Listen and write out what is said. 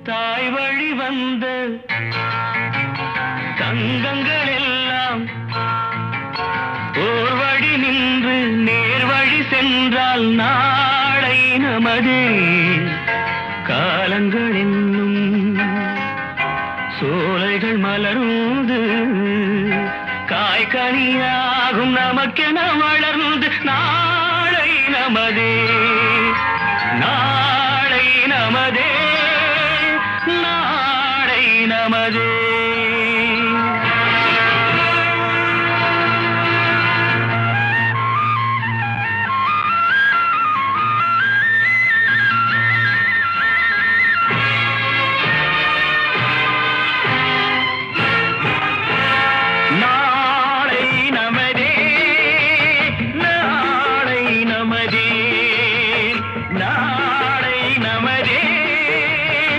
தாய் வழி வந்த தங்கங்கள் எல்லாம் ஓர் வழி நின்று நேர் வழி சென்றால் நாளை நமதே. காலங்கள் என்னும் சோலைகள் மலர்ந்து காய்கனியாகும் நமக்கென வளர்ந்து நாளை நமதே, நாளை நமதே.